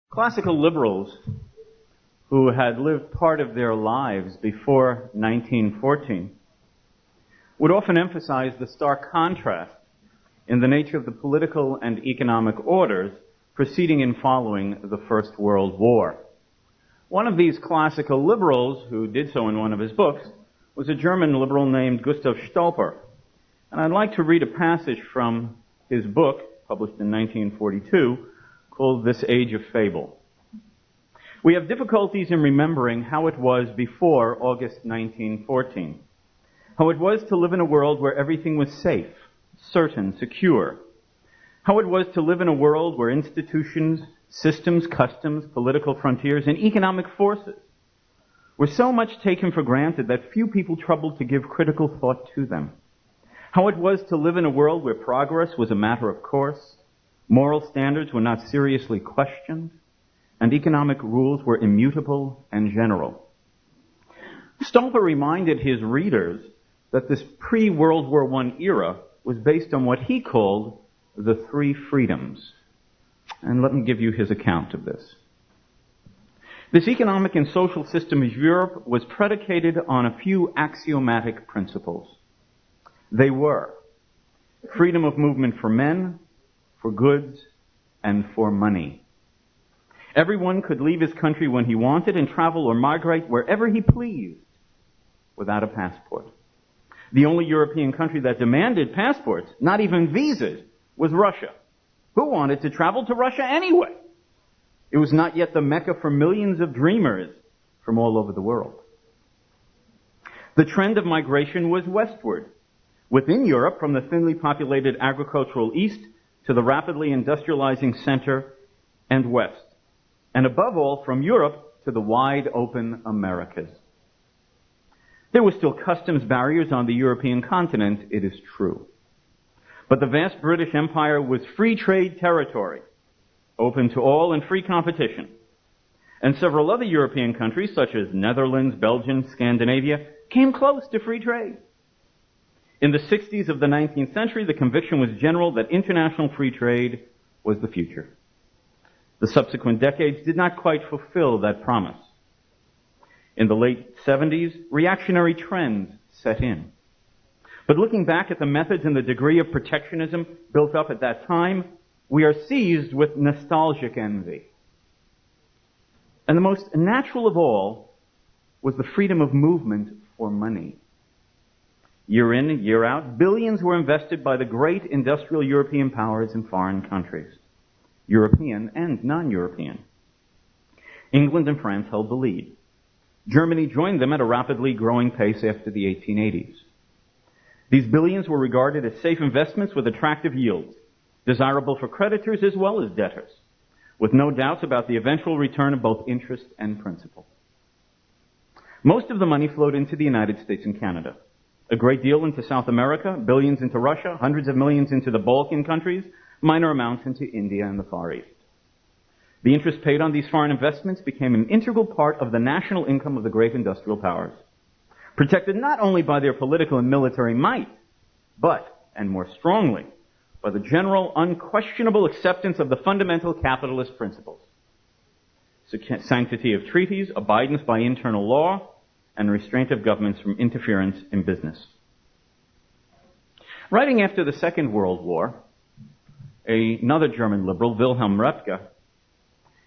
Classical liberals who had lived part of their lives before 1914 would often emphasize the stark contrast in the nature of the political and economic orders preceding and following the First World War. One of these classical liberals, who did so in one of his books, was a German liberal named Gustav Stolper. And I'd like to read a passage from his book, published in 1942, called This Age of Fable. We have difficulties in remembering how it was before August 1914, how it was to live in a world where everything was safe, certain, secure, how it was to live in a world where institutions, systems, customs, political frontiers, and economic forces were so much taken for granted that few people troubled to give critical thought to them, how it was to live in a world where progress was a matter of course, moral standards were not seriously questioned, and economic rules were immutable and general. Stolper reminded his readers that this pre-World War I era was based on what he called the three freedoms. And let me give you his account of this. This economic and social system of Europe was predicated on a few axiomatic principles. They were freedom of movement for men, for goods, and for money. Everyone could leave his country when he wanted and travel or migrate wherever he pleased without a passport. The only European country that demanded passports, not even visas, was Russia. Who wanted to travel to Russia anyway? It was not yet the Mecca for millions of dreamers from all over the world. The trend of migration was westward, within Europe from the thinly populated agricultural east to the rapidly industrializing center and west, and above all from Europe to the wide open Americas. There were still customs barriers on the European continent, it is true. But the vast British Empire was free trade territory, open to all and free competition. And several other European countries, such as Netherlands, Belgium, Scandinavia, came close to free trade. In the 60s of the 19th century, the conviction was general that international free trade was the future. The subsequent decades did not quite fulfill that promise. In the late 70s, reactionary trends set in. But looking back at the methods and the degree of protectionism built up at that time, we are seized with nostalgic envy. And the most natural of all was the freedom of movement for money. Year in, year out, billions were invested by the great industrial European powers in foreign countries, European and non-European. England and France held the lead. Germany joined them at a rapidly growing pace after the 1880s. These billions were regarded as safe investments with attractive yields, desirable for creditors as well as debtors, with no doubts about the eventual return of both interest and principal. Most of the money flowed into the United States and Canada, a great deal into South America, billions into Russia, hundreds of millions into the Balkan countries, minor amounts into India and the Far East. The interest paid on these foreign investments became an integral part of the national income of the great industrial powers, protected not only by their political and military might, but, and more strongly, by the general, unquestionable acceptance of the fundamental capitalist principles: sanctity of treaties, abidance by internal law, and restraint of governments from interference in business. Writing after the Second World War, another German liberal, Wilhelm Röpke,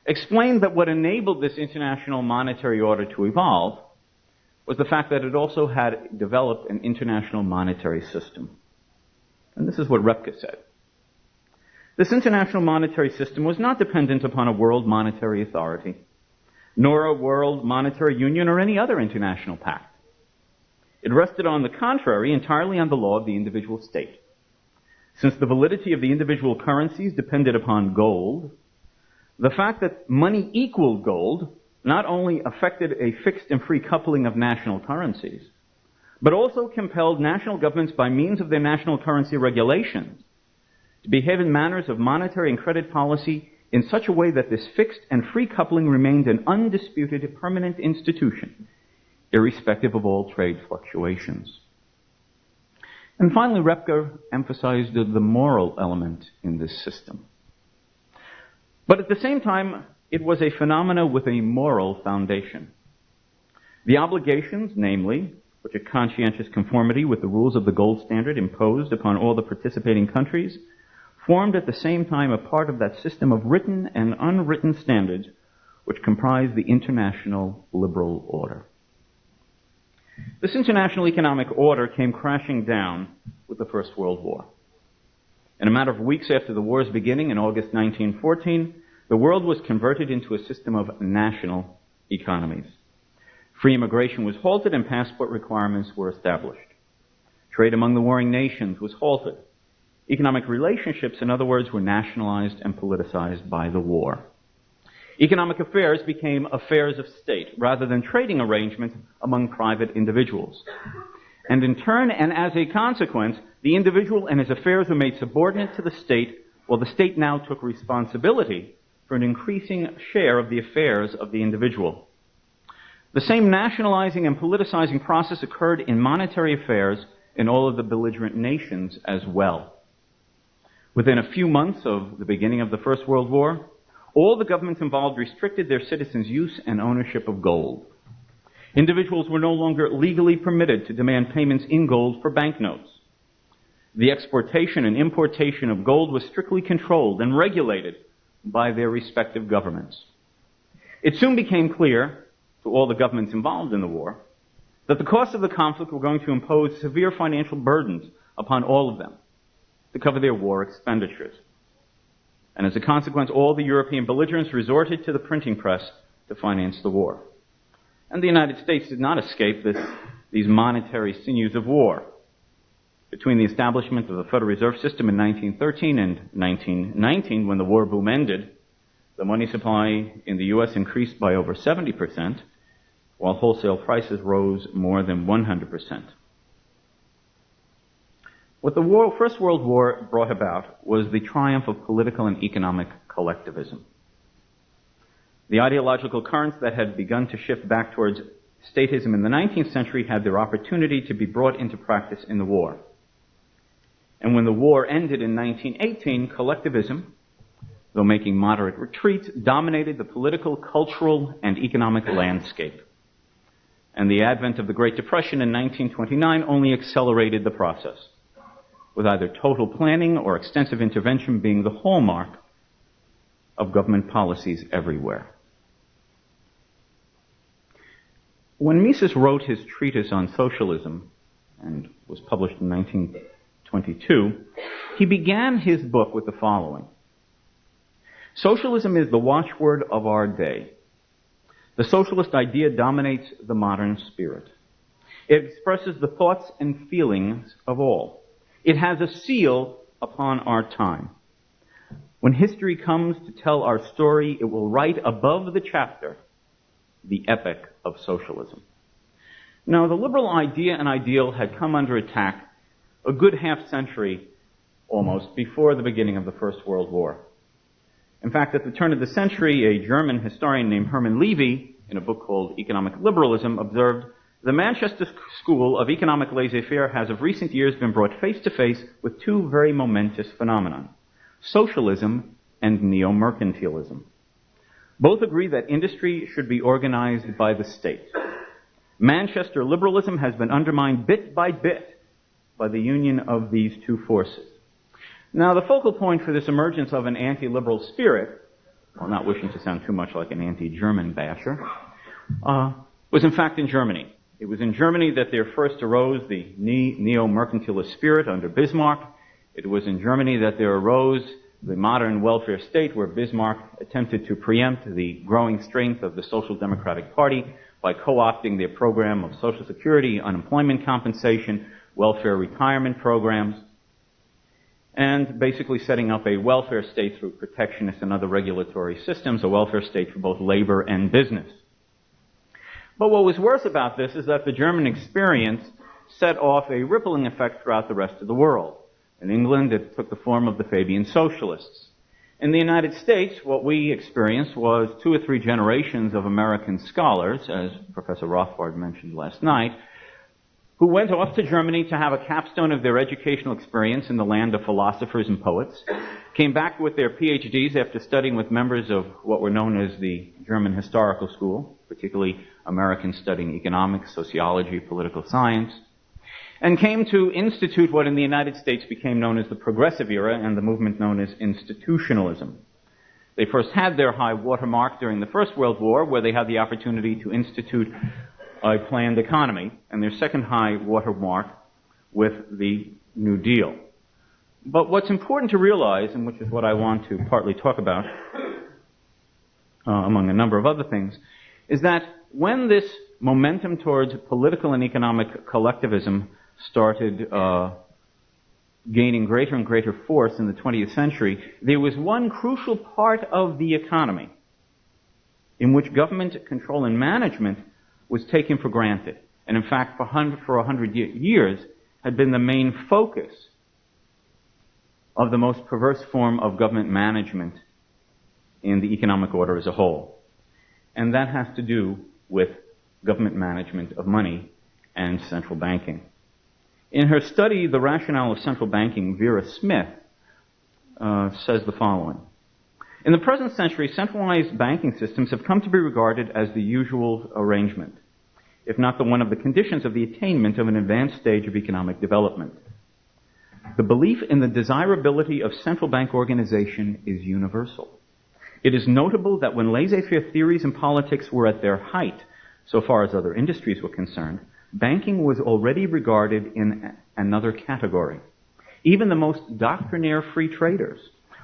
explained that what enabled this international monetary order to evolve was the fact that it also had developed an international monetary system. And this is what Röpke said. This international monetary system was not dependent upon a world monetary authority, nor a world monetary union or any other international pact. It rested, on the contrary, entirely on the law of the individual state. Since the validity of the individual currencies depended upon gold, the fact that money equaled gold not only affected a fixed and free coupling of national currencies, but also compelled national governments by means of their national currency regulations to behave in manners of monetary and credit policy in such a way that this fixed and free coupling remained an undisputed permanent institution, irrespective of all trade fluctuations. And finally, Röpke emphasized the moral element in this system. But at the same time, it was a phenomena with a moral foundation. The obligations, namely, which a conscientious conformity with the rules of the gold standard imposed upon all the participating countries, formed at the same time a part of that system of written and unwritten standards which comprised the international liberal order. This international economic order came crashing down with the First World War. In a matter of weeks after the war's beginning in August 1914, the world was converted into a system of national economies. Free immigration was halted and passport requirements were established. Trade among the warring nations was halted. Economic relationships, in other words, were nationalized and politicized by the war. Economic affairs became affairs of state rather than trading arrangements among private individuals. And in turn, and as a consequence, the individual and his affairs were made subordinate to the state, while the state now took responsibility for an increasing share of the affairs of the individual. The same nationalizing and politicizing process occurred in monetary affairs in all of the belligerent nations as well. Within a few months of the beginning of the First World War, all the governments involved restricted their citizens' use and ownership of gold. Individuals were no longer legally permitted to demand payments in gold for banknotes. The exportation and importation of gold was strictly controlled and regulated by their respective governments. It soon became clear to all the governments involved in the war that the costs of the conflict were going to impose severe financial burdens upon all of them to cover their war expenditures. And as a consequence, all the European belligerents resorted to the printing press to finance the war. And the United States did not escape these monetary sinews of war. Between the establishment of the Federal Reserve System in 1913 and 1919, when the war boom ended, the money supply in the U.S. increased by over 70%, while wholesale prices rose more than 100%. What the First World War brought about was the triumph of political and economic collectivism. The ideological currents that had begun to shift back towards statism in the 19th century had their opportunity to be brought into practice in the war. And when the war ended in 1918, collectivism, though making moderate retreats, dominated the political, cultural, and economic landscape. And the advent of the Great Depression in 1929 only accelerated the process, with either total planning or extensive intervention being the hallmark of government policies everywhere. When Mises wrote his treatise on socialism, and was published in 1922, he began his book with the following: "Socialism is the watchword of our day. The socialist idea dominates the modern spirit. It expresses the thoughts and feelings of all. It has a seal upon our time. When history comes to tell our story, it will write above the chapter the epic of socialism." Now, the liberal idea and ideal had come under attack a good half-century almost before the beginning of the First World War. In fact, at the turn of the century, a German historian named Hermann Levy, in a book called Economic Liberalism, observed, "The Manchester School of Economic Laissez-faire has of recent years been brought face to face with two very momentous phenomena: socialism and neo-mercantilism. Both agree that industry should be organized by the state. Manchester liberalism has been undermined bit by bit by the union of these two forces." Now, the focal point for this emergence of an anti-liberal spirit, while not wishing to sound too much like an anti-German basher, was in fact in Germany. It was in Germany that there first arose the neo-mercantilist spirit under Bismarck. It was in Germany that there arose the modern welfare state, where Bismarck attempted to preempt the growing strength of the Social Democratic Party by co-opting their program of Social Security, unemployment compensation, welfare retirement programs, and basically setting up a welfare state through protectionist and other regulatory systems, a welfare state for both labor and business. But what was worse about this is that the German experience set off a rippling effect throughout the rest of the world. In England, it took the form of the Fabian Socialists. In the United States, what we experienced was 2 or 3 generations of American scholars, as Professor Rothbard mentioned last night, who went off to Germany to have a capstone of their educational experience in the land of philosophers and poets, came back with their PhDs after studying with members of what were known as the German Historical School, particularly Americans studying economics, sociology, political science, and came to institute what in the United States became known as the Progressive Era and the movement known as institutionalism. They first had their high watermark during the First World War, where they had the opportunity to institute a planned economy, and their second high watermark with the New Deal. But what's important to realize, and which is what I want to partly talk about, among a number of other things, is that when this momentum towards political and economic collectivism started gaining greater and greater force in the 20th century, there was one crucial part of the economy in which government control and management was taken for granted, and in fact for 100 years had been the main focus of the most perverse form of government management in the economic order as a whole. And that has to do with government management of money and central banking. In her study, The Rationale of Central Banking, Vera Smith says the following. In the present century, centralized banking systems have come to be regarded as the usual arrangement, if not the one of the conditions of the attainment of an advanced stage of economic development. The belief in the desirability of central bank organization is universal. It is notable that when laissez-faire theories in politics were at their height, so far as other industries were concerned, banking was already regarded in another category. Even the most doctrinaire free traders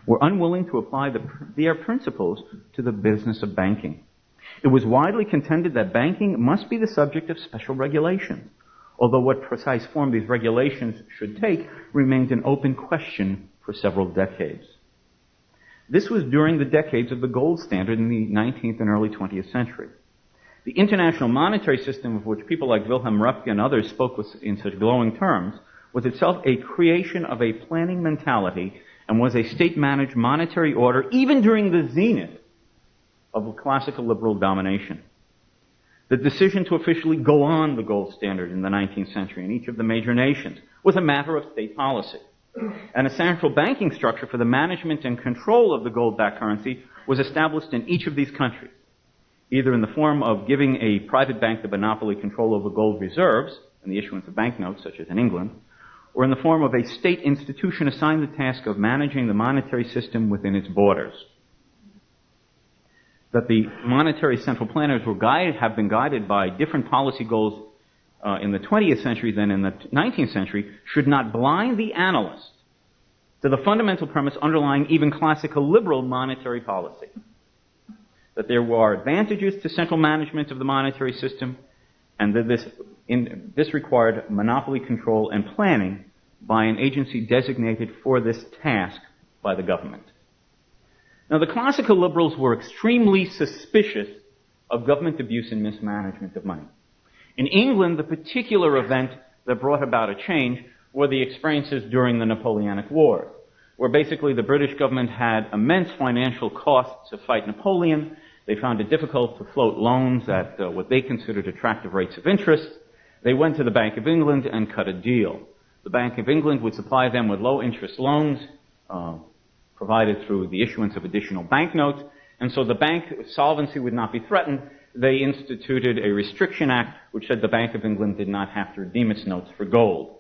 were unwilling to apply their principles to the business of banking. It was widely contended that banking must be the subject of special regulations, although what precise form these regulations should take remained an open question for several decades. This was during the decades of the gold standard in the 19th and early 20th century. The international monetary system, of which people like Wilhelm Röpke and others spoke in such glowing terms, was itself a creation of a planning mentality and was a state-managed monetary order even during the zenith of classical liberal domination. The decision to officially go on the gold standard in the 19th century in each of the major nations was a matter of state policy. And a central banking structure for the management and control of the gold-backed currency was established in each of these countries, either in the form of giving a private bank the monopoly control over gold reserves and the issuance of banknotes, such as in England, or in the form of a state institution assigned the task of managing the monetary system within its borders. That the monetary central planners have been guided by different policy goals in the 20th century than in the 19th century should not blind the analyst to the fundamental premise underlying even classical liberal monetary policy. That there were advantages to central management of the monetary system, and that this required monopoly control and planning by an agency designated for this task by the government. Now, the classical liberals were extremely suspicious of government abuse and mismanagement of money. In England, the particular event that brought about a change were the experiences during the Napoleonic Wars, where basically the British government had immense financial costs to fight Napoleon. They found it difficult to float loans at what they considered attractive rates of interest. They went to the Bank of England and cut a deal. The Bank of England would supply them with low-interest loans, provided through the issuance of additional banknotes, and so the bank solvency would not be threatened. They instituted a restriction act which said the Bank of England did not have to redeem its notes for gold.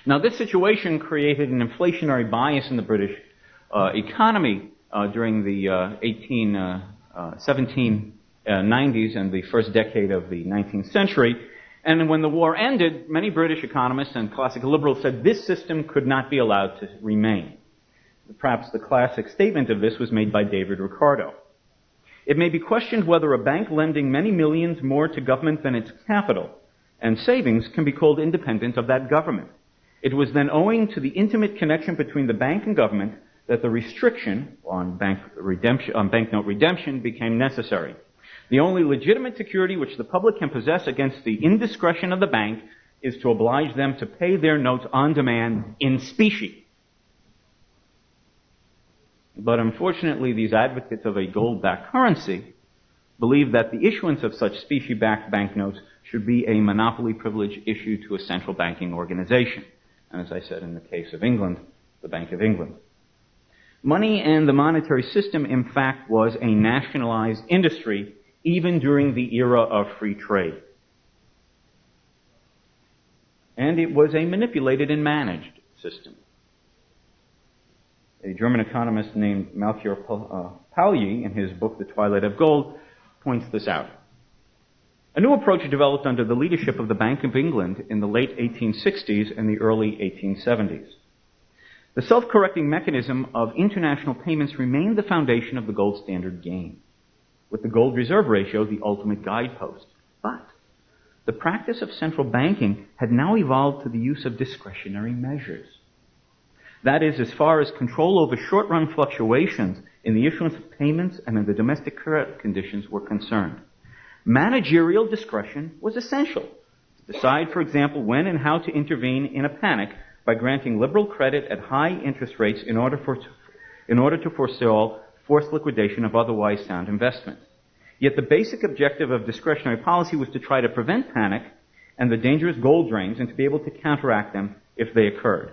Now, this situation created an inflationary bias in the British economy during the 1790s and the first decade of the 19th century. And when the war ended, many British economists and classical liberals said this system could not be allowed to remain. Perhaps the classic statement of this was made by David Ricardo. It may be questioned whether a bank lending many millions more to government than its capital and savings can be called independent of that government. It was then owing to the intimate connection between the bank and government that the restriction on banknote redemption became necessary. The only legitimate security which the public can possess against the indiscretion of the bank is to oblige them to pay their notes on demand in specie. But unfortunately, these advocates of a gold-backed currency believed that the issuance of such specie-backed banknotes should be a monopoly privilege issued to a central banking organization. And as I said in the case of England, the Bank of England. Money and the monetary system, in fact, was a nationalized industry even during the era of free trade. And it was a manipulated and managed system. A German economist named Melchior Palyi, in his book The Twilight of Gold, points this out. A new approach developed under the leadership of the Bank of England in the late 1860s and the early 1870s. The self-correcting mechanism of international payments remained the foundation of the gold standard game, with the gold reserve ratio the ultimate guidepost. But the practice of central banking had now evolved to the use of discretionary measures. That is, as far as control over short-run fluctuations in the issuance of payments and in the domestic credit conditions were concerned. Managerial discretion was essential to decide, for example, when and how to intervene in a panic by granting liberal credit at high interest rates in order to forestall forced liquidation of otherwise sound investment. Yet the basic objective of discretionary policy was to try to prevent panic and the dangerous gold drains and to be able to counteract them if they occurred.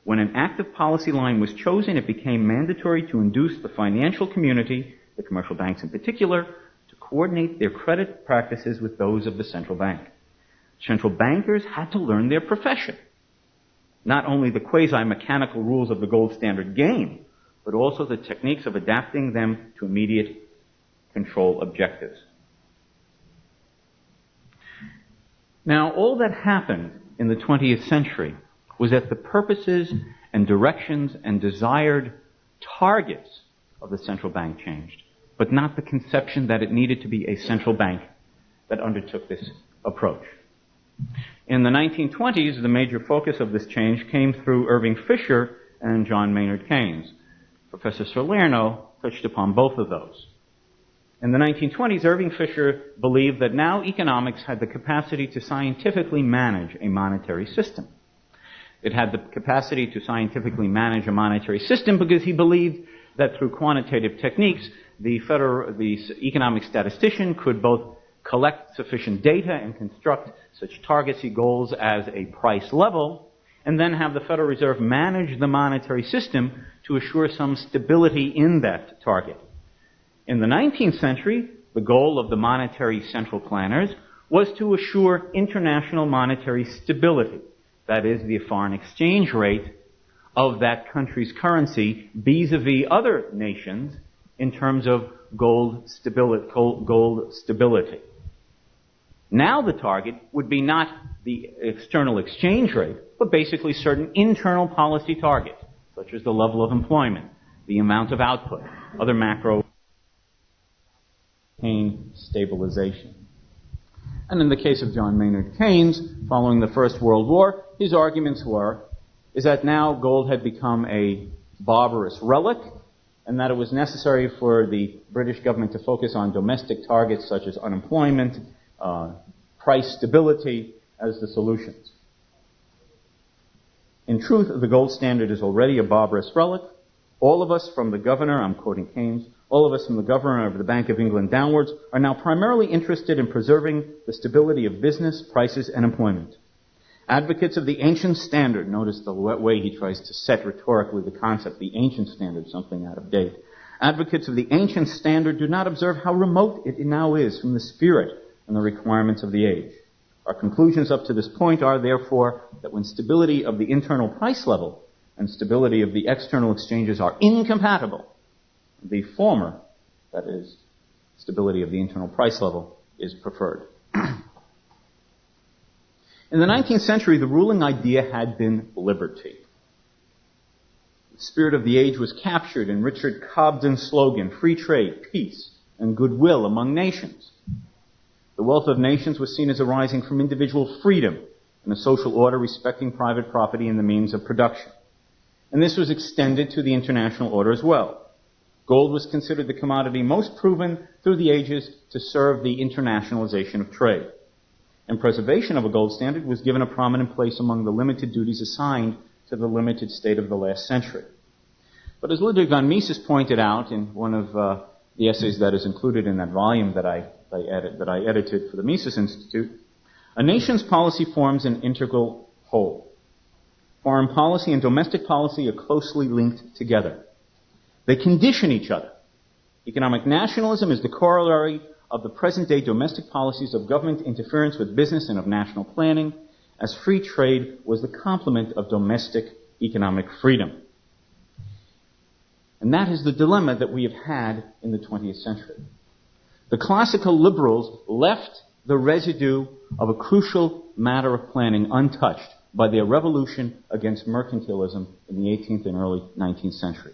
When an active policy line was chosen, it became mandatory to induce the financial community, the commercial banks in particular, to coordinate their credit practices with those of the central bank. Central bankers had to learn their profession. Not only the quasi-mechanical rules of the gold standard game, but also the techniques of adapting them to immediate control objectives. Now, all that happened in the 20th century was that the purposes and directions and desired targets of the central bank changed, but not the conception that it needed to be a central bank that undertook this approach. In the 1920s, the major focus of this change came through Irving Fisher and John Maynard Keynes. Professor Salerno touched upon both of those. In the 1920s, Irving Fisher believed that now economics had the capacity to scientifically manage a monetary system. It had the capacity to scientifically manage a monetary system because he believed that through quantitative techniques, the economic statistician could both collect sufficient data and construct such targetsy goals as a price level, and then have the Federal Reserve manage the monetary system to assure some stability in that target. In the 19th century, the goal of the monetary central planners was to assure international monetary stability. That is, the foreign exchange rate of that country's currency vis-a-vis other nations in terms of gold stability. Now the target would be not the external exchange rate, but basically certain internal policy targets, such as the level of employment, the amount of output, other macro stabilization. And in the case of John Maynard Keynes, following the First World War, his arguments is that now gold had become a barbarous relic, and that it was necessary for the British government to focus on domestic targets such as unemployment, price stability as the solutions. In truth, the gold standard is already a barbarous relic. All of us from the governor, I'm quoting Keynes, all of us from the governor of the Bank of England downwards are now primarily interested in preserving the stability of business, prices, and employment. Advocates of the ancient standard, notice the way he tries to set rhetorically the concept, the ancient standard, something out of date. Advocates of the ancient standard do not observe how remote it now is from the spirit and the requirements of the age. Our conclusions up to this point are, therefore, that when stability of the internal price level and stability of the external exchanges are incompatible, the former, that is, stability of the internal price level, is preferred. In the 19th century, the ruling idea had been liberty. The spirit of the age was captured in Richard Cobden's slogan, free trade, peace, and goodwill among nations. The wealth of nations was seen as arising from individual freedom and a social order respecting private property and the means of production. And this was extended to the international order as well. Gold was considered the commodity most proven through the ages to serve the internationalization of trade. And preservation of a gold standard was given a prominent place among the limited duties assigned to the limited state of the last century. But as Ludwig von Mises pointed out in one of the essays that is included in that volume that I edited for the Mises Institute, a nation's policy forms an integral whole. Foreign policy and domestic policy are closely linked together. They condition each other. Economic nationalism is the corollary of the present-day domestic policies of government interference with business and of national planning, as free trade was the complement of domestic economic freedom. And that is the dilemma that we have had in the 20th century. The classical liberals left the residue of a crucial matter of planning untouched by their revolution against mercantilism in the 18th and early 19th century.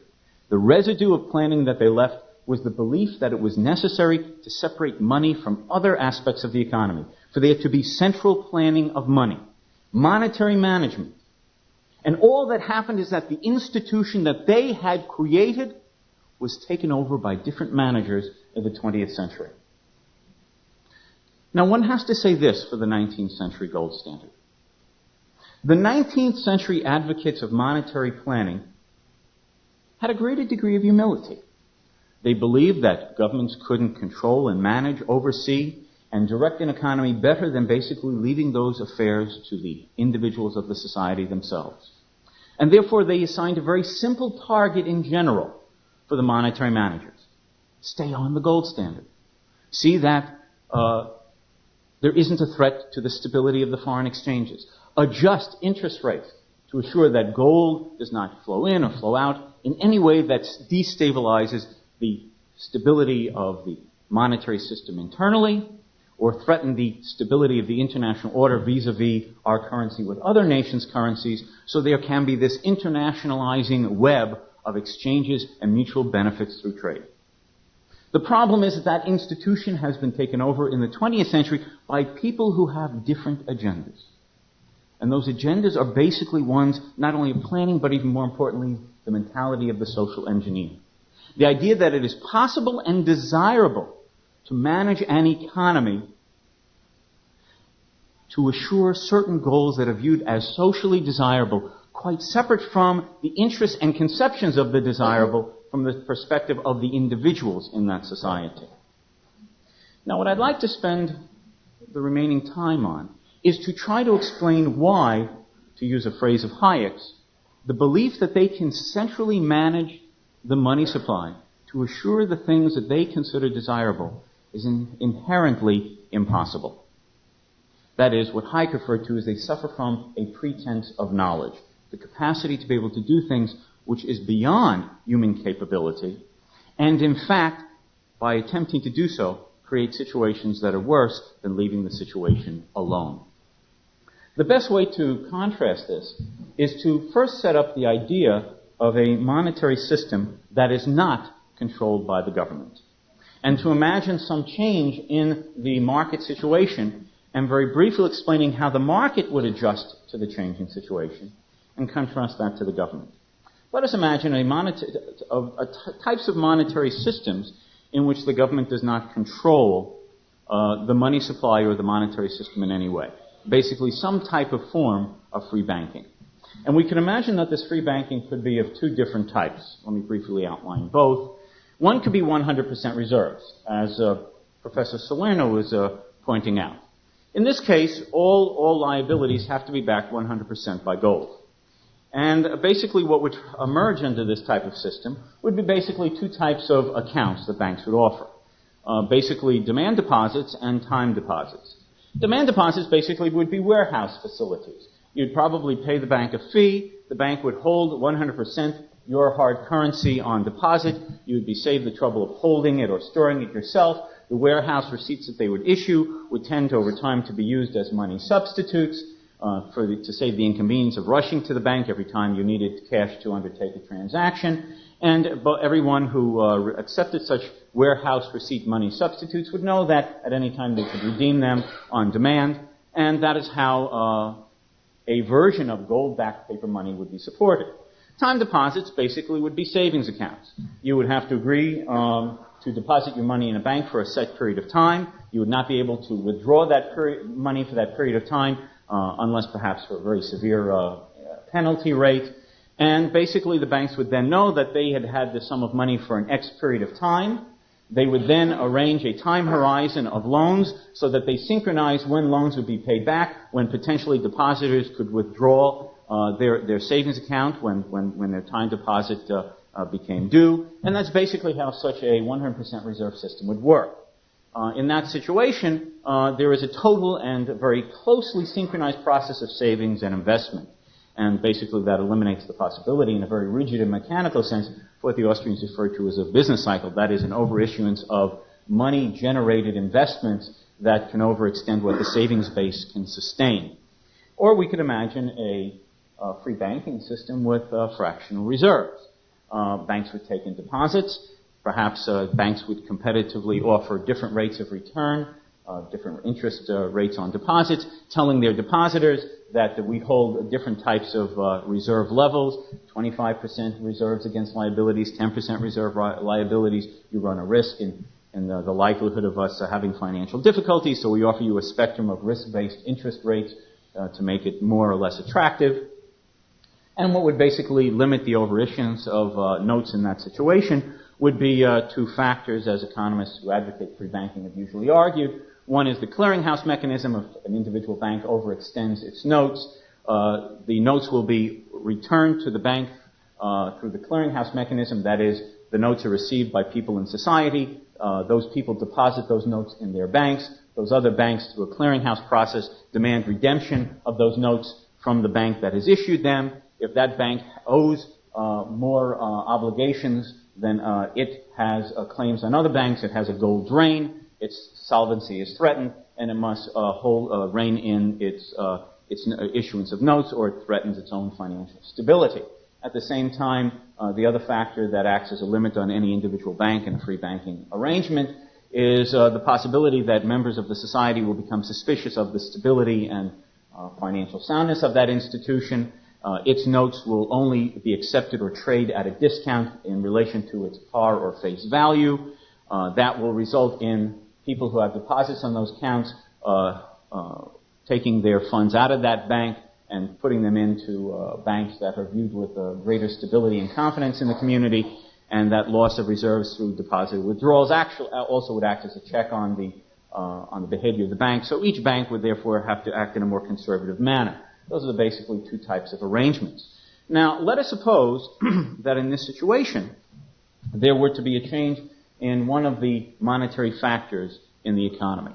The residue of planning that they left was the belief that it was necessary to separate money from other aspects of the economy, for there to be central planning of money, monetary management. And all that happened is that the institution that they had created was taken over by different managers in the 20th century. Now, one has to say this for the 19th century gold standard. The 19th century advocates of monetary planning had a greater degree of humility. They believed that governments couldn't control and manage, oversee, and direct an economy better than basically leaving those affairs to the individuals of the society themselves. And therefore, they assigned a very simple target in general for the monetary managers. Stay on the gold standard. See that there isn't a threat to the stability of the foreign exchanges. Adjust interest rates to assure that gold does not flow in or flow out in any way that destabilizes the stability of the monetary system internally or threaten the stability of the international order vis-a-vis our currency with other nations' currencies, so there can be this internationalizing web of exchanges and mutual benefits through trade. The problem is that that institution has been taken over in the 20th century by people who have different agendas. And those agendas are basically ones not only of planning, but even more importantly, the mentality of the social engineer. The idea that it is possible and desirable to manage an economy to assure certain goals that are viewed as socially desirable, quite separate from the interests and conceptions of the desirable from the perspective of the individuals in that society. Now, what I'd like to spend the remaining time on is to try to explain why, to use a phrase of Hayek's, the belief that they can centrally manage the money supply to assure the things that they consider desirable is inherently impossible. That is, what Hayek referred to as they suffer from a pretense of knowledge, the capacity to be able to do things which is beyond human capability, and in fact, by attempting to do so, create situations that are worse than leaving the situation alone. The best way to contrast this is to first set up the idea of a monetary system that is not controlled by the government, and to imagine some change in the market situation, and very briefly explaining how the market would adjust to the changing situation, and contrast that to the government. Let us imagine types of monetary systems in which the government does not control the money supply or the monetary system in any way. Basically, some type of form of free banking. And we can imagine that this free banking could be of two different types. Let me briefly outline both. One could be 100% reserves, as Professor Salerno was pointing out. In this case, all liabilities have to be backed 100% by gold. And basically what would emerge under this type of system would be basically two types of accounts that banks would offer. Basically demand deposits and time deposits. Demand deposits basically would be warehouse facilities. You'd probably pay the bank a fee. The bank would hold 100% your hard currency on deposit. You would be saved the trouble of holding it or storing it yourself. The warehouse receipts that they would issue would tend over time to be used as money substitutes to save the inconvenience of rushing to the bank every time you needed cash to undertake a transaction. And everyone who accepted such warehouse receipt money substitutes would know that at any time they could redeem them on demand. And that is how a version of gold-backed paper money would be supported. Time deposits basically would be savings accounts. You would have to agree to deposit your money in a bank for a set period of time. You would not be able to withdraw that money for that period of time unless perhaps for a very severe penalty rate. And basically the banks would then know that they had had the sum of money for an X period of time. They would then arrange a time horizon of loans so that they synchronize when loans would be paid back, when potentially depositors could withdraw their savings account when their time deposit became due. And that's basically how such a 100% reserve system would work. In that situation, there is a total and very closely synchronized process of savings and investment. And basically that eliminates the possibility in a very rigid and mechanical sense for what the Austrians refer to as a business cycle. That is an overissuance of money-generated investments that can overextend what the savings base can sustain. Or we could imagine a free banking system with fractional reserves. Banks would take in deposits. Perhaps banks would competitively offer different rates of return, different interest rates on deposits, telling their depositors that we hold different types of reserve levels, 25% reserves against liabilities, 10% reserve liabilities. You run a risk in the likelihood of us having financial difficulties, so we offer you a spectrum of risk-based interest rates to make it more or less attractive. And what would basically limit the overissuance of notes in that situation would be two factors, as economists who advocate free banking have usually argued. One is the clearinghouse mechanism. If an individual bank overextends its notes, the notes will be returned to the bank through the clearinghouse mechanism. That is, the notes are received by people in society. Those people deposit those notes in their banks. Those other banks, through a clearinghouse process, demand redemption of those notes from the bank that has issued them. If that bank owes more obligations than it has claims on other banks, it has a gold drain. Its solvency is threatened, and it must rein in its issuance of notes, or it threatens its own financial stability. At the same time, the other factor that acts as a limit on any individual bank in a free banking arrangement is the possibility that members of the society will become suspicious of the stability and financial soundness of that institution. Its notes will only be accepted or traded at a discount in relation to its par or face value. That will result in people who have deposits on those accounts taking their funds out of that bank and putting them into banks that are viewed with greater stability and confidence in the community, and that loss of reserves through deposit withdrawals also would act as a check on the behavior of the bank. So each bank would therefore have to act in a more conservative manner. Those are basically two types of arrangements. Now, let us suppose that in this situation there were to be a change in one of the monetary factors in the economy.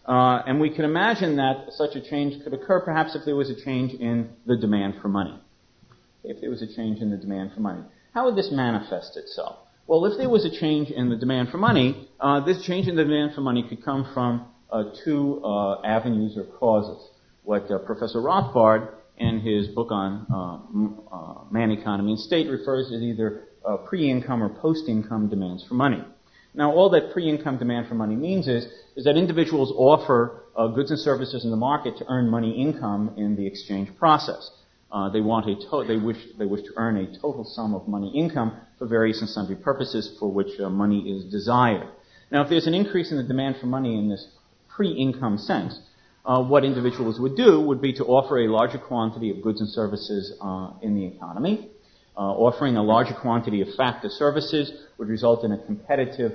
And we can imagine that such a change could occur perhaps if there was a change in the demand for money. If there was a change in the demand for money. How would this manifest itself? Well, if there was a change in the demand for money, this change in the demand for money could come from two avenues or causes. What Professor Rothbard, in his book on Man, Economy, and State, refers to as either pre-income or post-income demands for money. Now, all that pre-income demand for money means is that individuals offer goods and services in the market to earn money income in the exchange process. They wish to earn a total sum of money income for various and sundry purposes for which money is desired. Now, if there's an increase in the demand for money in this pre-income sense, what individuals would do would be to offer a larger quantity of goods and services in the economy. Offering a larger quantity of factor services would result in a competitive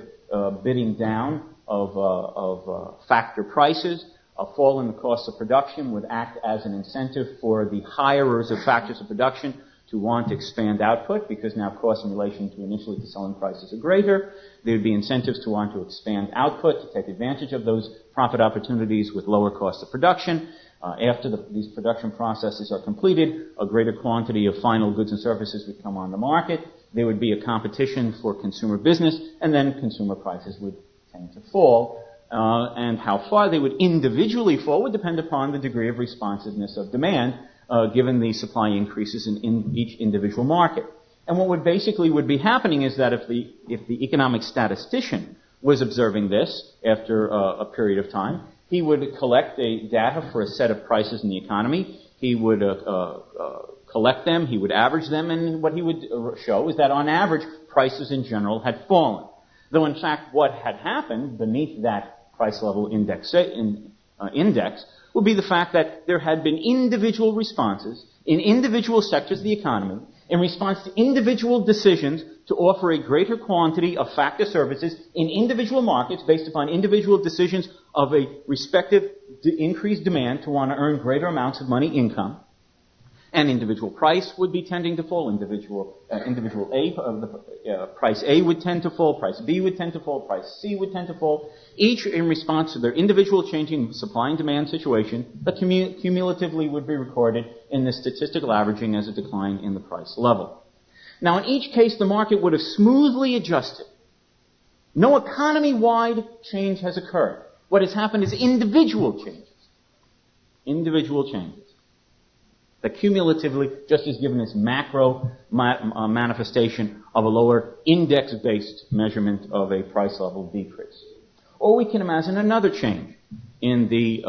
bidding down of factor prices. A fall in the cost of production would act as an incentive for the hirers of factors of production to want to expand output, because now costs in relation to initially to selling prices are greater. There would be incentives to want to expand output, to take advantage of those profit opportunities with lower cost of production. After these production processes are completed, a greater quantity of final goods and services would come on the market. There would be a competition for consumer business, and then consumer prices would tend to fall. And how far they would individually fall would depend upon the degree of responsiveness of demand, given the supply increases in each individual market. And what would be happening is that if the economic statistician was observing this after a period of time, he would collect data for a set of prices in the economy. He would collect them, he would average them, and what he would show is that on average, prices in general had fallen. Though in fact what had happened beneath that price level index would be the fact that there had been individual responses in individual sectors of the economy in response to individual decisions to offer a greater quantity of factor services in individual markets based upon individual decisions of a respective increased demand to want to earn greater amounts of money income. And individual price would be tending to fall. Price A would tend to fall. Price B would tend to fall. Price C would tend to fall. Each in response to their individual changing supply and demand situation that cumulatively would be recorded in the statistical averaging as a decline in the price level. Now, in each case, the market would have smoothly adjusted. No economy-wide change has occurred. What has happened is individual changes. Individual changes. That cumulatively just is given this macro manifestation of a lower index-based measurement of a price level decrease. Or we can imagine another change in the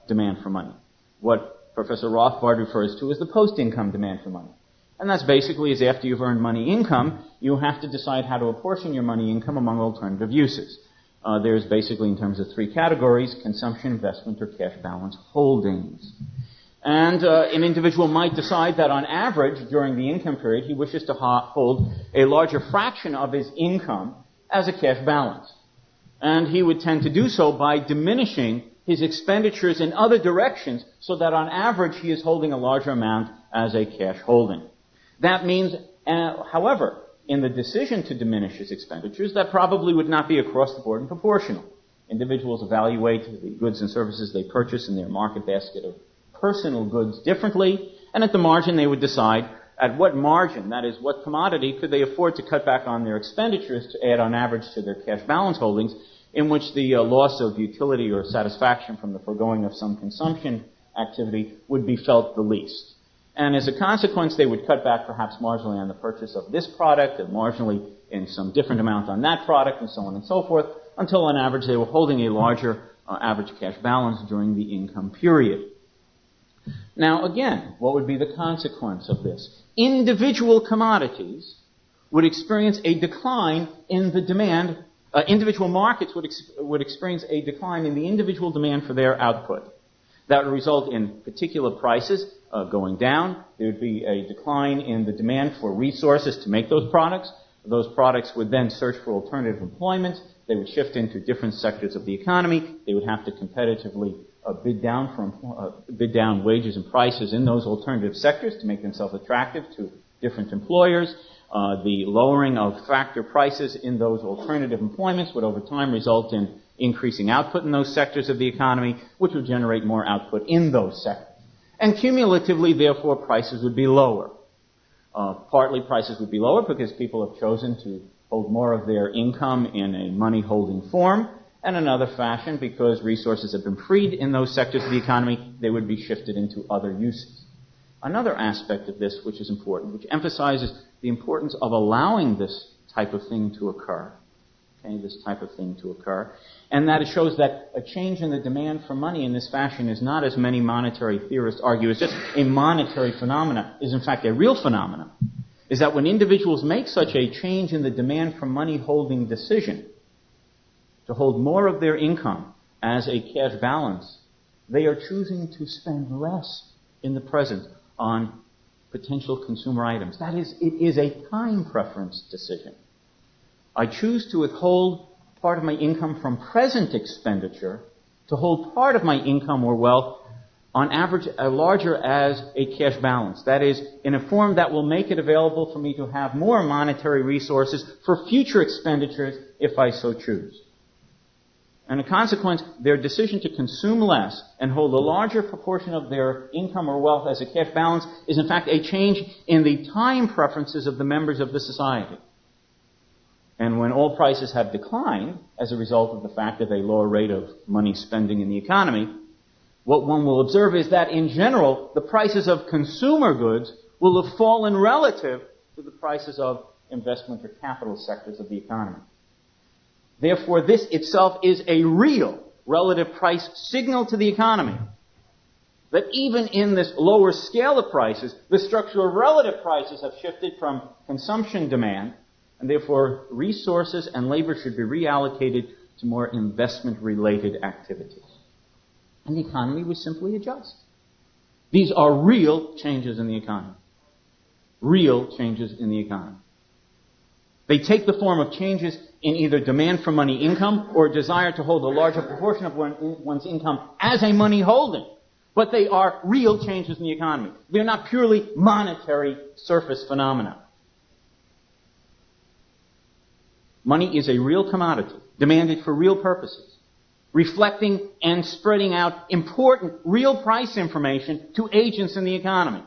demand for money, what Professor Rothbard refers to as the post-income demand for money. And that's basically is after you've earned money income, you have to decide how to apportion your money income among alternative uses. There's basically, in terms of three categories, consumption, investment, or cash balance holdings. And an individual might decide that on average, during the income period, he wishes to hold a larger fraction of his income as a cash balance. And he would tend to do so by diminishing his expenditures in other directions so that on average he is holding a larger amount as a cash holding. That means, however, in the decision to diminish his expenditures, that probably would not be across the board and proportional. Individuals evaluate the goods and services they purchase in their market basket of personal goods differently, and at the margin they would decide at what margin, that is, what commodity, could they afford to cut back on their expenditures to add on average to their cash balance holdings, in which the loss of utility or satisfaction from the foregoing of some consumption activity would be felt the least. And as a consequence, they would cut back perhaps marginally on the purchase of this product and marginally in some different amount on that product and so on and so forth, until on average they were holding a larger average cash balance during the income period. Now, again, what would be the consequence of this? Individual commodities would experience a decline in the demand. Individual markets would experience a decline in the individual demand for their output. That would result in particular prices going down. There would be a decline in the demand for resources to make those products. Those products would then search for alternative employment. They would shift into different sectors of the economy. They would have to competitively bid down wages and prices in those alternative sectors to make themselves attractive to different employers. The lowering of factor prices in those alternative employments would over time result in increasing output in those sectors of the economy, which would generate more output in those sectors. And cumulatively, therefore, prices would be lower. Partly prices would be lower because people have chosen to hold more of their income in a money-holding form, and another fashion, because resources have been freed in those sectors of the economy, they would be shifted into other uses. Another aspect of this which is important, which emphasizes the importance of allowing this type of thing to occur, and that it shows that a change in the demand for money in this fashion is not, as many monetary theorists argue, as just a monetary phenomenon, is in fact a real phenomenon, is that when individuals make such a change in the demand for money holding decision, to hold more of their income as a cash balance, they are choosing to spend less in the present on potential consumer items. That is, it is a time preference decision. I choose to withhold part of my income from present expenditure to hold part of my income or wealth on average larger as a cash balance. That is, in a form that will make it available for me to have more monetary resources for future expenditures if I so choose. And in consequence, their decision to consume less and hold a larger proportion of their income or wealth as a cash balance is in fact a change in the time preferences of the members of the society. And when all prices have declined as a result of the fact of a lower rate of money spending in the economy, what one will observe is that in general, the prices of consumer goods will have fallen relative to the prices of investment or capital sectors of the economy. Therefore, this itself is a real relative price signal to the economy. That even in this lower scale of prices, the structure of relative prices have shifted from consumption demand, and therefore resources and labor should be reallocated to more investment-related activities. And the economy would simply adjust. These are real changes in the economy. real changes in the economy. They take the form of changes in either demand for money income or desire to hold a larger proportion of one's income as a money holding. But they are real changes in the economy. They're not purely monetary surface phenomena. Money is a real commodity, demanded for real purposes, reflecting and spreading out important real price information to agents in the economy,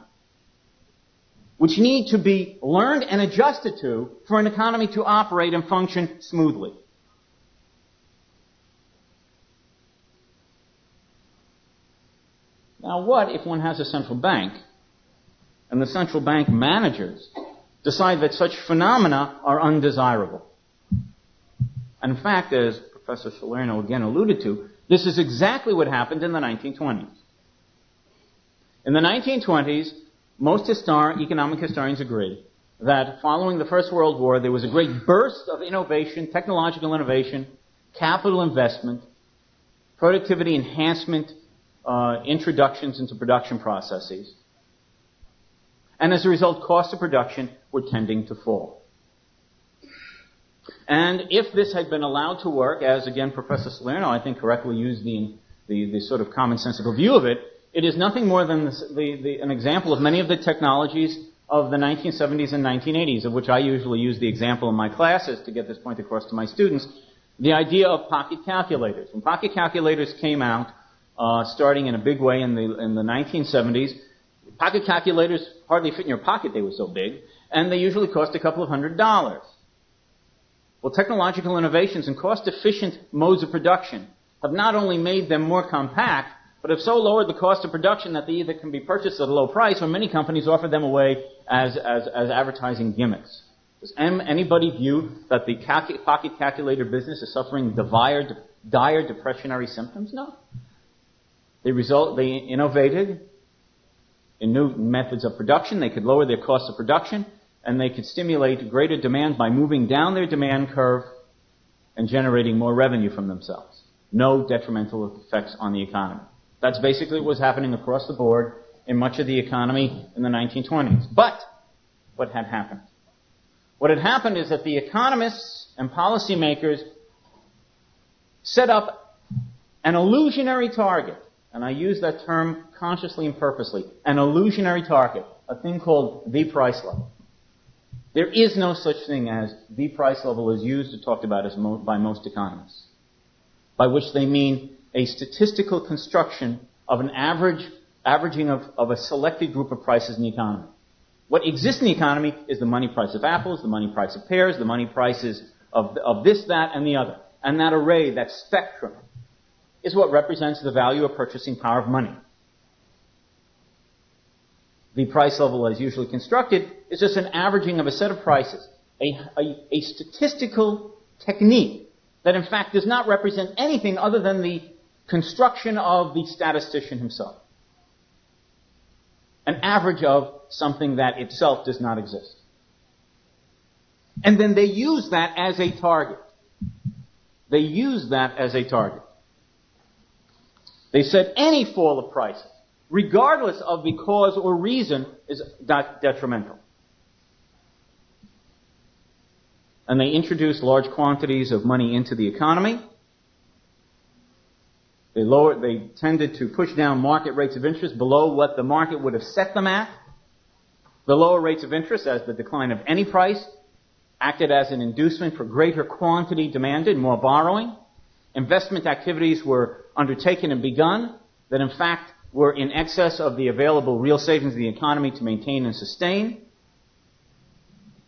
which need to be learned and adjusted to for an economy to operate and function smoothly. Now, what if one has a central bank and the central bank managers decide that such phenomena are undesirable? And in fact, as Professor Salerno again alluded to, this is exactly what happened in the 1920s. In the 1920s, most economic historians agree that following the First World War, there was a great burst of innovation, technological innovation, capital investment, productivity enhancement, introductions into production processes. And as a result, costs of production were tending to fall. And if this had been allowed to work, as again Professor Salerno I think correctly used the sort of commonsensical view of it, it is nothing more than an example of many of the technologies of the 1970s and 1980s, of which I usually use the example in my classes to get this point across to my students, the idea of pocket calculators. When pocket calculators came out, starting in a big way in the 1970s, pocket calculators hardly fit in your pocket, they were so big, and they usually cost a couple of $100s. Well, technological innovations and cost-efficient modes of production have not only made them more compact, but have so lowered the cost of production that they either can be purchased at a low price or many companies offer them away as advertising gimmicks. Does anybody view that the pocket calculator business is suffering dire depressionary symptoms? No. They innovated in new methods of production. They could lower their cost of production, and they could stimulate greater demand by moving down their demand curve and generating more revenue from themselves. No detrimental effects on the economy. That's basically what was happening across the board in much of the economy in the 1920s. But what had happened? What had happened is that the economists and policymakers set up an illusionary target, and I use that term consciously and purposely, an illusionary target, a thing called the price level. There is no such thing as the price level as used or talked about by most economists, by which they mean a statistical construction of an averaging of a selected group of prices in the economy. What exists in the economy is the money price of apples, the money price of pears, the money prices of this, that, and the other. And that array, that spectrum, is what represents the value of purchasing power of money. The price level as usually constructed is just an averaging of a set of prices, a statistical technique that in fact does not represent anything other than the construction of the statistician himself. An average of something that itself does not exist. And then they use that as a target. They use that as a target. They said any fall of prices, regardless of the cause or reason, is detrimental. And they introduced large quantities of money into the economy. They tended to push down market rates of interest below what the market would have set them at. The lower rates of interest, as the decline of any price, acted as an inducement for greater quantity demanded, more borrowing. Investment activities were undertaken and begun that in fact were in excess of the available real savings of the economy to maintain and sustain.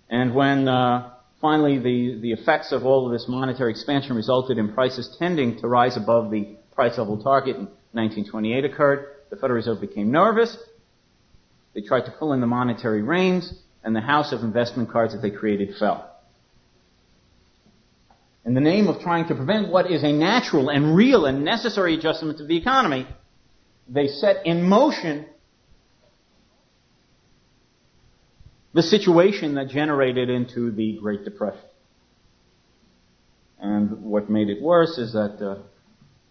And when finally the effects of all of this monetary expansion resulted in prices tending to rise above the price level target in 1928 occurred, the Federal Reserve became nervous. They tried to pull in the monetary reins, and the house of investment cards that they created fell. In the name of trying to prevent what is a natural and real and necessary adjustment of the economy, they set in motion the situation that generated into the Great Depression. And what made it worse is that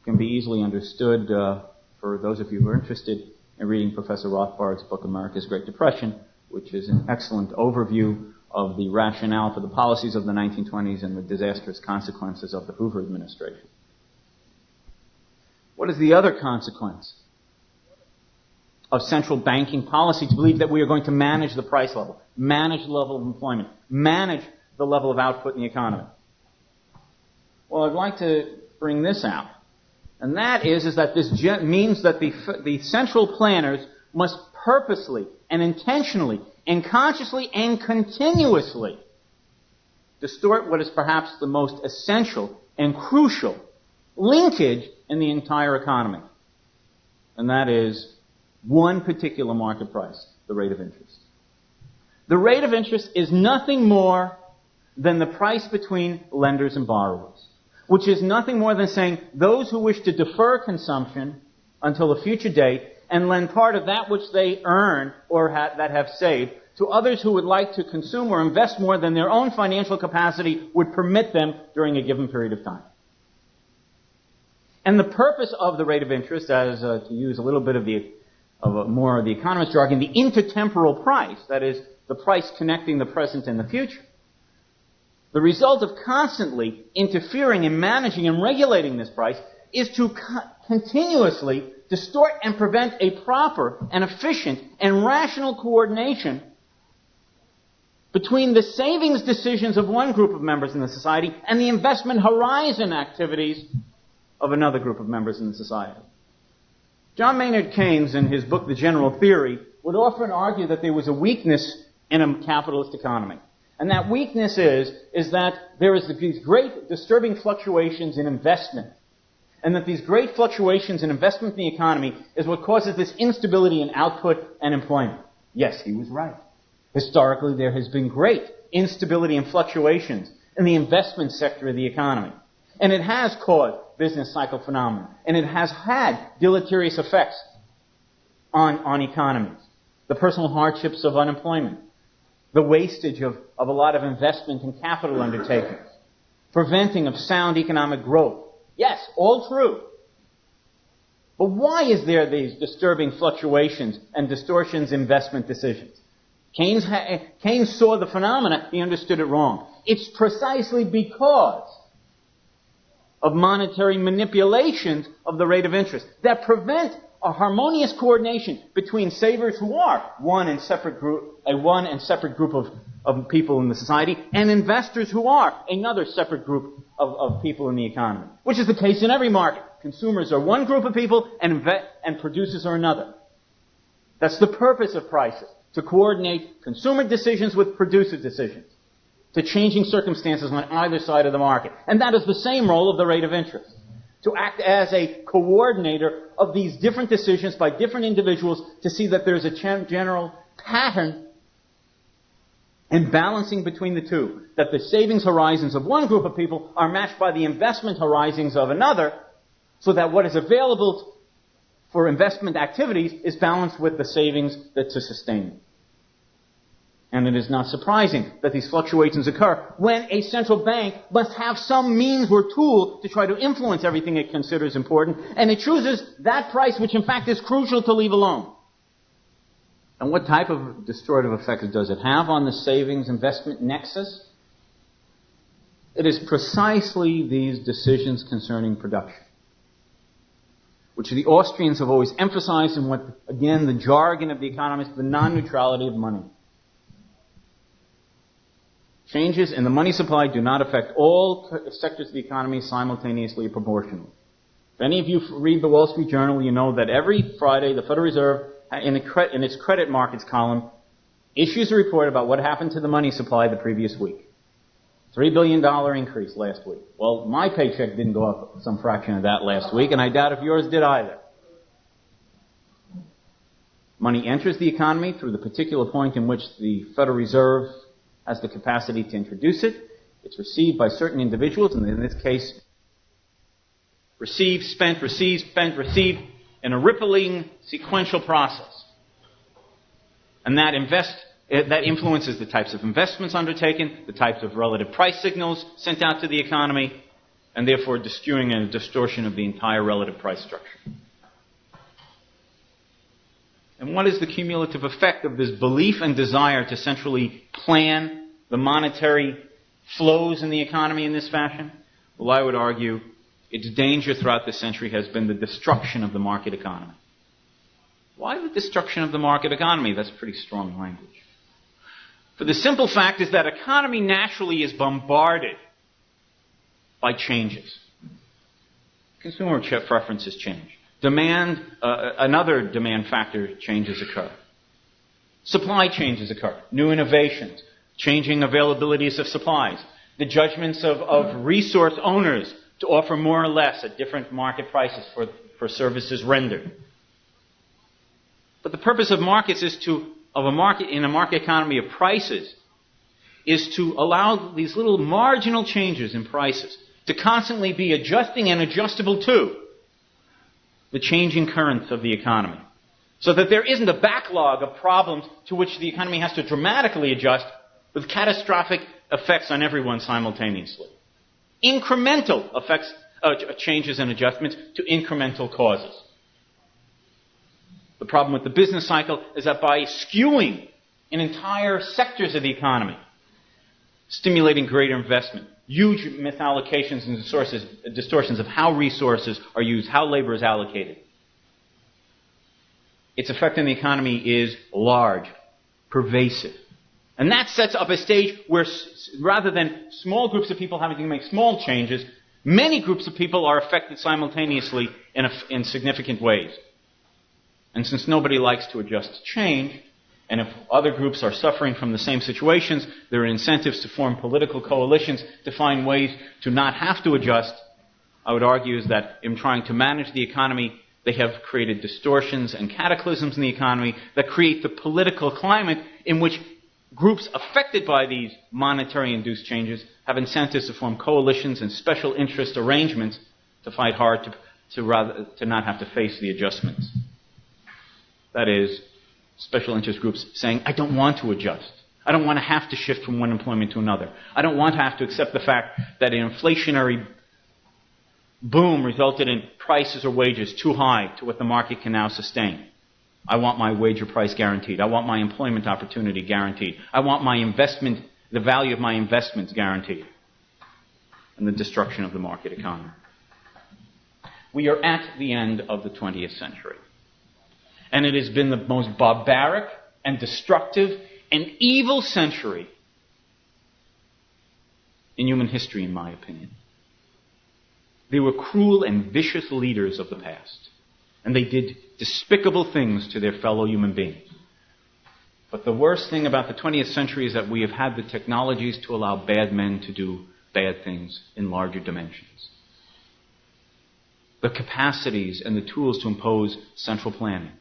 can be easily understood for those of you who are interested in reading Professor Rothbard's book, America's Great Depression, which is an excellent overview of the rationale for the policies of the 1920s and the disastrous consequences of the Hoover administration. What is the other consequence of central banking policy? To believe that we are going to manage the price level, manage the level of employment, manage the level of output in the economy. Well, I'd like to bring this out. And that is that this means that the central planners must purposely and intentionally and consciously and continuously distort what is perhaps the most essential and crucial linkage in the entire economy. And that is one particular market price, the rate of interest. The rate of interest is nothing more than the price between lenders and borrowers, which is nothing more than saying those who wish to defer consumption until a future date and lend part of that which they earn or that have saved to others who would like to consume or invest more than their own financial capacity would permit them during a given period of time. And the purpose of the rate of interest, as to use a little bit of more of the economist jargon, the intertemporal price, that is, the price connecting the present and the future, the result of constantly interfering and managing and regulating this price is to continuously distort and prevent a proper and efficient and rational coordination between the savings decisions of one group of members in the society and the investment horizon activities of another group of members in the society. John Maynard Keynes, in his book The General Theory, would often argue that there was a weakness in a capitalist economy. And that weakness is that there is these great disturbing fluctuations in investment. And that these great fluctuations in investment in the economy is what causes this instability in output and employment. Yes, he was right. Historically, there has been great instability and fluctuations in the investment sector of the economy. And it has caused business cycle phenomena. And it has had deleterious effects on economies. The personal hardships of unemployment. The wastage of a lot of investment and capital undertakings. Preventing of sound economic growth. Yes, all true. But why is there these disturbing fluctuations and distortions in investment decisions? Keynes saw the phenomena, he understood it wrong. It's precisely because of monetary manipulations of the rate of interest that prevent a harmonious coordination between savers who are one and separate group of people in the society and investors who are another separate group of people in the economy, which is the case in every market. Consumers are one group of people and producers are another. That's the purpose of prices, to coordinate consumer decisions with producer decisions, to changing circumstances on either side of the market. And that is the same role of the rate of interest, to act as a coordinator of these different decisions by different individuals to see that there's a general pattern and balancing between the two, that the savings horizons of one group of people are matched by the investment horizons of another, so that what is available for investment activities is balanced with the savings that to sustain them. And it is not surprising that these fluctuations occur when a central bank must have some means or tool to try to influence everything it considers important, and it chooses that price which in fact is crucial to leave alone. And what type of distortive effect does it have on the savings investment nexus? It is precisely these decisions concerning production, which the Austrians have always emphasized in what, again, the jargon of the economists, the non-neutrality of money. Changes in the money supply do not affect all sectors of the economy simultaneously or proportionally. If any of you read the Wall Street Journal, you know that every Friday the Federal Reserve, in its credit markets column, issues a report about what happened to the money supply the previous week. $3 billion increase last week. Well, my paycheck didn't go up some fraction of that last week, and I doubt if yours did either. Money enters the economy through the particular point in which the Federal Reserve has the capacity to introduce it. It's received by certain individuals, and in this case, received, spent, received, spent, received, in a rippling sequential process. And that influences the types of investments undertaken, the types of relative price signals sent out to the economy, and therefore skewing a distortion of the entire relative price structure. And what is the cumulative effect of this belief and desire to centrally plan the monetary flows in the economy in this fashion? Well, I would argue its danger throughout this century has been the destruction of the market economy. Why the destruction of the market economy? That's pretty strong language. For the simple fact is that economy naturally is bombarded by changes. Consumer preferences change. Another demand factor changes occur. Supply changes occur. New innovations, changing availabilities of supplies, the judgments of resource owners to offer more or less at different market prices for services rendered. But the purpose of markets in a market economy of prices is to allow these little marginal changes in prices to constantly be adjusting and adjustable to the changing currents of the economy. So that there isn't a backlog of problems to which the economy has to dramatically adjust with catastrophic effects on everyone simultaneously. Incremental effects, changes and adjustments to incremental causes. The problem with the business cycle is that by skewing in entire sectors of the economy, stimulating greater investment, huge misallocations and distortions of how resources are used, how labor is allocated. Its effect on the economy is large, pervasive. And that sets up a stage where rather than small groups of people having to make small changes, many groups of people are affected simultaneously in significant ways. And since nobody likes to adjust to change, and if other groups are suffering from the same situations, there are incentives to form political coalitions to find ways to not have to adjust. I would argue is that in trying to manage the economy, they have created distortions and cataclysms in the economy that create the political climate in which groups affected by these monetary-induced changes have incentives to form coalitions and special interest arrangements to fight hard to not have to face the adjustments. That is, special interest groups saying, I don't want to adjust. I don't want to have to shift from one employment to another. I don't want to have to accept the fact that an inflationary boom resulted in prices or wages too high to what the market can now sustain. I want my wage or price guaranteed. I want my employment opportunity guaranteed. I want my investment, the value of my investments guaranteed. And the destruction of the market economy. We are at the end of the 20th century. And it has been the most barbaric and destructive and evil century in human history, in my opinion. They were cruel and vicious leaders of the past. And they did despicable things to their fellow human beings. But the worst thing about the 20th century is that we have had the technologies to allow bad men to do bad things in larger dimensions. The capacities and the tools to impose central planning.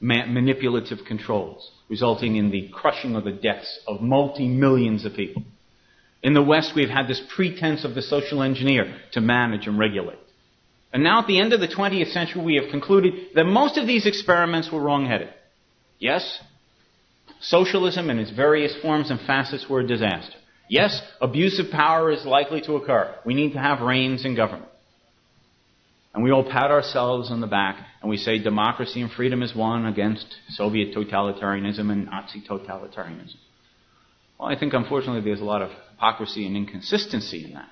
Manipulative controls, resulting in the crushing of the deaths of multi-millions of people. In the West, we've had this pretense of the social engineer to manage and regulate. And now at the end of the 20th century, we have concluded that most of these experiments were wrong-headed. Yes, socialism in its various forms and facets were a disaster. Yes, abuse of power is likely to occur. We need to have reins in government. And we all pat ourselves on the back and we say democracy and freedom is won against Soviet totalitarianism and Nazi totalitarianism. Well, I think unfortunately there's a lot of hypocrisy and inconsistency in that.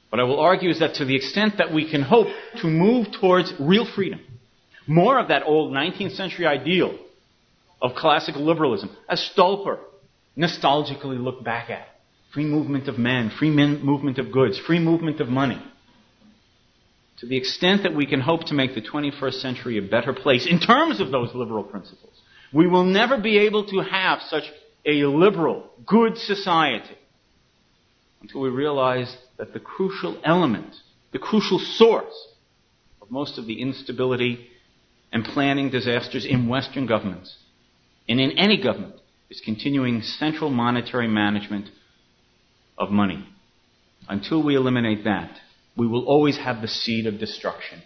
What I will argue is that to the extent that we can hope to move towards real freedom, more of that old 19th century ideal of classical liberalism, as Stolper nostalgically looked back at, free movement of men, free movement of goods, free movement of money. To the extent that we can hope to make the 21st century a better place in terms of those liberal principles, we will never be able to have such a liberal, good society until we realize that the crucial element, the crucial source of most of the instability and planning disasters in Western governments and in any government is continuing central monetary management of money. Until we eliminate that, we will always have the seed of destruction.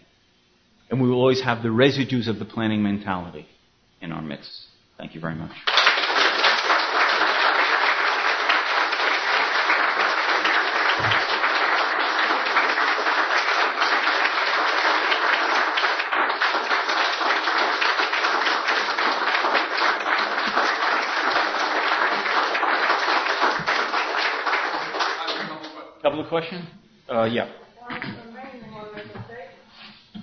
And we will always have the residues of the planning mentality in our midst. Thank you very much. Public question? Yeah.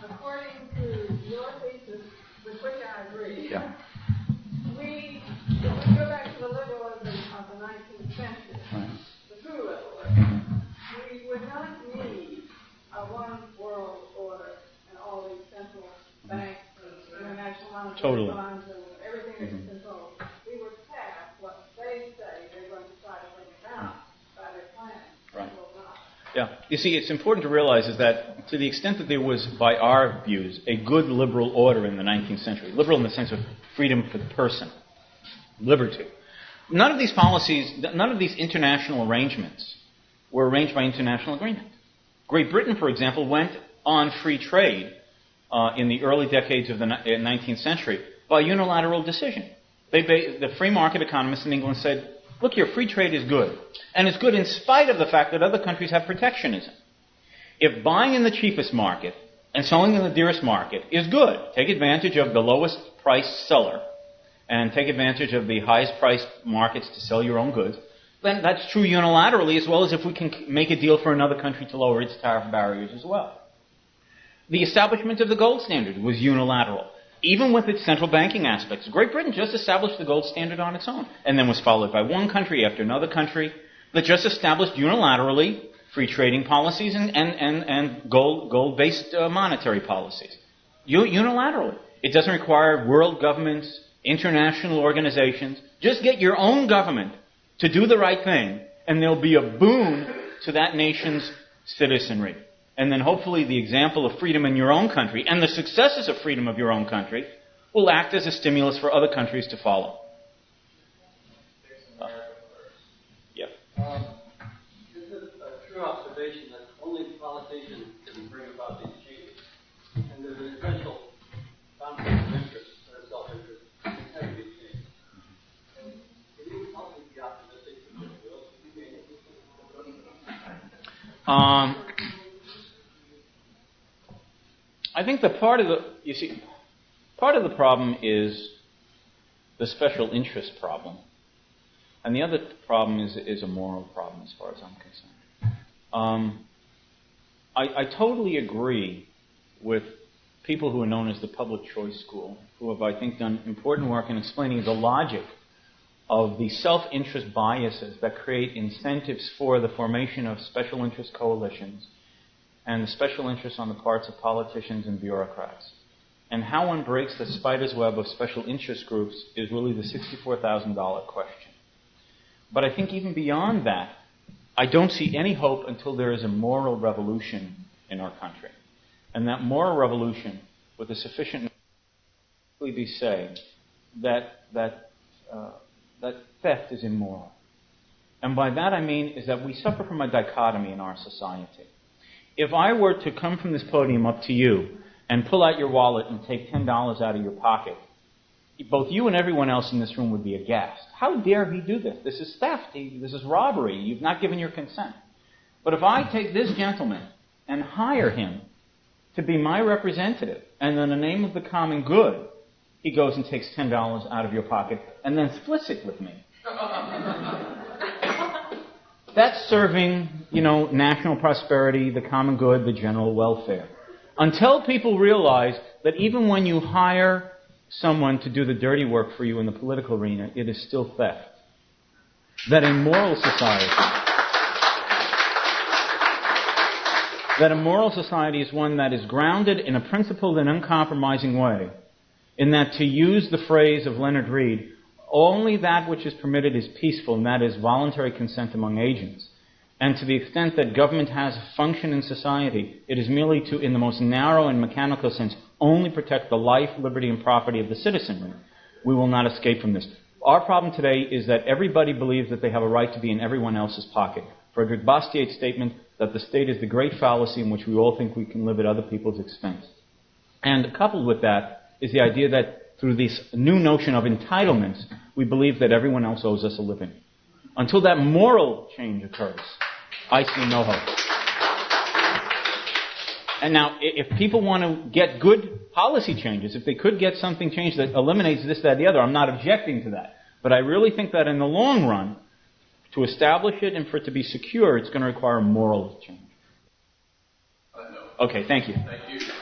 According to your thesis, with which I agree, Yeah. if we go back to the liberalism of the 19th century, Right. the true liberalism, we would not need a one world order and all these central banks and international monetary funds and everything that's controlled. We would have what they say they're going to try to bring about by their plan. Right. Yeah. You see, it's important to realize is that to the extent that there was, by our views, a good liberal order in the 19th century, liberal in the sense of freedom for the person, liberty, none of these policies, none of these international arrangements were arranged by international agreement. Great Britain, for example, went on free trade in the early decades of the 19th century by unilateral decision. The free market economists in England said, look here, free trade is good. And it's good in spite of the fact that other countries have protectionism. If buying in the cheapest market and selling in the dearest market is good, take advantage of the lowest price seller and take advantage of the highest priced markets to sell your own goods, then that's true unilaterally as well as if we can make a deal for another country to lower its tariff barriers as well. The establishment of the gold standard was unilateral, even with its central banking aspects. Great Britain just established the gold standard on its own, and then was followed by one country after another country that just established unilaterally free trading policies and gold-based monetary policies. Unilaterally. It doesn't require world governments, international organizations. Just get your own government to do the right thing, and there'll be a boon to that nation's citizenry. And then hopefully the example of freedom in your own country and the successes of freedom of your own country will act as a stimulus for other countries to follow. Yep. Is it a true observation that only politicians can bring about these changes? And there's an essential conflict of interest or self-interest in having these changes. Can you help me be optimistic that there will be changes? I think that part of the problem is the special interest problem, and the other problem is a moral problem, as far as I'm concerned. I totally agree with people who are known as the public choice school, who have, I think, done important work in explaining the logic of the self-interest biases that create incentives for the formation of special interest coalitions and the special interests on the parts of politicians and bureaucrats. And how one breaks the spider's web of special interest groups is really the $64,000 question. But I think even beyond that, I don't see any hope until there is a moral revolution in our country. And that moral revolution, with a sufficient be say that theft is immoral. And by that I mean is that we suffer from a dichotomy in our society. If I were to come from this podium up to you and pull out your wallet and take $10 out of your pocket, both you and everyone else in this room would be aghast. How dare he do this? This is theft. This is robbery. You've not given your consent. But if I take this gentleman and hire him to be my representative, and in the name of the common good, he goes and takes $10 out of your pocket and then splits it with me. That's serving, national prosperity, the common good, the general welfare. Until people realize that even when you hire someone to do the dirty work for you in the political arena, it is still theft. That a moral society is one that is grounded in a principled and uncompromising way, in that, to use the phrase of Leonard Read, only that which is permitted is peaceful, and that is voluntary consent among agents. And to the extent that government has a function in society, it is merely to, in the most narrow and mechanical sense, only protect the life, liberty, and property of the citizenry. We will not escape from this. Our problem today is that everybody believes that they have a right to be in everyone else's pocket. Frederick Bastier's statement that the state is the great fallacy in which we all think we can live at other people's expense. And coupled with that is the idea that through this new notion of entitlements, we believe that everyone else owes us a living. Until that moral change occurs, I see no hope. And now, if people want to get good policy changes, if they could get something changed that eliminates this, that, the other, I'm not objecting to that. But I really think that in the long run, To establish it and for it to be secure, it's going to require moral change. No. Okay, thank you. Thank you.